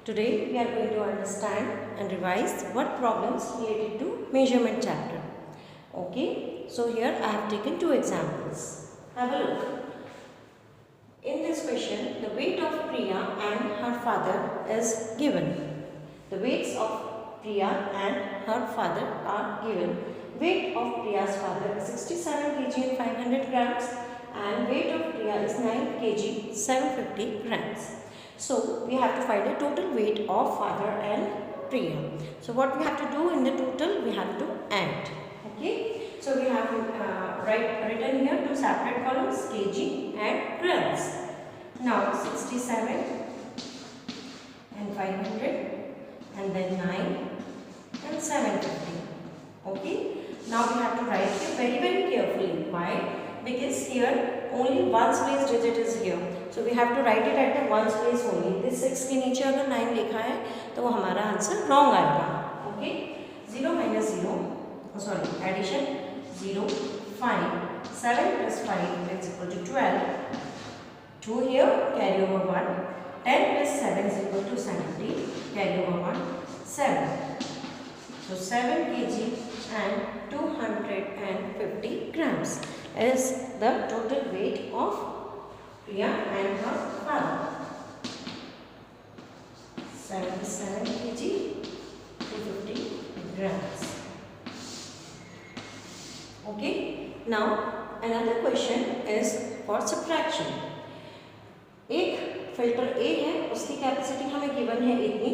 Today we are going to understand and revise what problems related to measurement chapter. Okay, so here I have taken two examples. Have a look. In this question, the weight of Priya and her father is given. The weights of Priya and her father are given. Weight of Priya's father is 67 kg and 500 grams and weight of Priya is 9 kg 750 grams. So we have to find the total weight of father and Priya. So what we have to do in the total, we have to add. Okay. So we have written here two separate columns, kg and grams. Now 67 and 500 and then 9 and 750. Okay. Now we have to write here very carefully. Why? Because here only ones place digit is here. So we have to write it at the ones place only. This 6 के नीचे अगर 9 लिखा है तो वो हमारा answer wrong आएगा. Okay. 0 minus 0, sorry, addition 0, 5, 7 plus 5 is equal to 12. 2 here, carry over 1. 10 plus 7 is equal to 70, carry over 1, 7. So 7 kg and 250 grams is the total weight of Priya and her father. 77 kg, 250 grams. Okay. Now another question is for subtraction. एक filter A है, उसकी capacity हमें given है इतनी.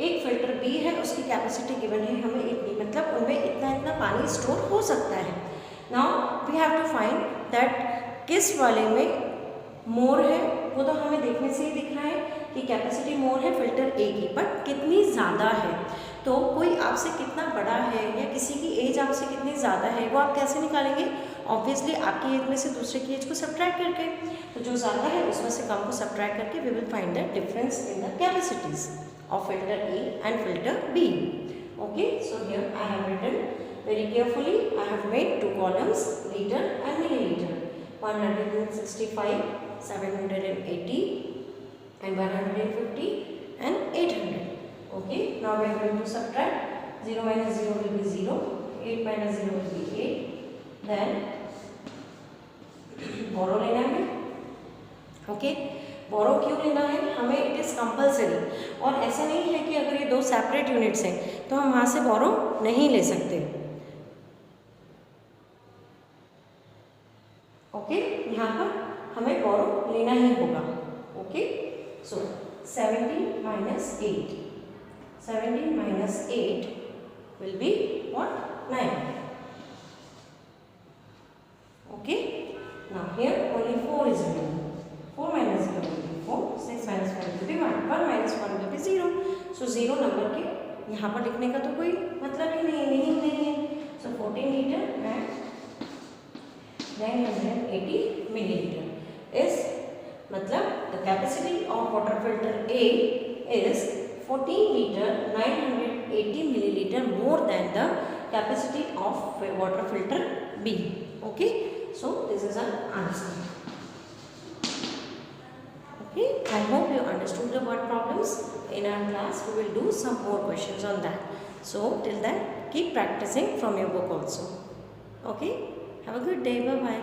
एक filter B है, उसकी capacity given है हमें इतनी. मतलब उनमें इतना पानी स्टोर हो सकता है. Now we have to find that किस वाले में मोर है. वो तो हमें देखने से ही दिख रहा है कि कैपेसिटी मोर है फिल्टर ए की, बट कितनी ज़्यादा है. तो कोई आपसे कितना बड़ा है या किसी की एज आपसे कितनी ज़्यादा है वो आप कैसे निकालेंगे. ऑब्वियसली आपकी एज में से दूसरे की एज को सब्ट्रैक्ट करके. तो जो ज़्यादा है उसमें से कम को सब्ट्रैक्ट करके we will find the difference in the capacities of filter A and filter B. Okay, so here I have written very carefully. I have made two columns, liter and milliliter. 165, 780 and 150 and 800. Okay, now we are going to subtract. 0 minus 0 will be 0, 8 minus 0 will be 8. Then borrow लेना है. Okay, बोरो क्यों लेना है हमें, it is compulsory. और ऐसा नहीं है कि अगर ये दो सेपरेट यूनिट्स हैं तो हम वहाँ से बोरो नहीं ले सकते. ओके, यहाँ पर हमें बोरो लेना ही होगा. Okay, so 17 minus 8. 17 minus 8 will be what? 9. Okay, now here only 4 is written. 4 minus 0 will be 4, 6 minus 1 will be 1, 1 minus 1 will be 0. So 0 number के यहाँ पर लिखने का तो कोई मतलब ही नहीं है. So 14 liter and 980 milliliter is मतलब the capacity of water filter A is 14 liter 980 milliliter more than the capacity of water filter B. Okay, so this is our answer. Okay, I hope you understood the word problems. In our class, we will do some more questions on that. So, till then, keep practicing from your book also. Okay, have a good day. Bye-bye.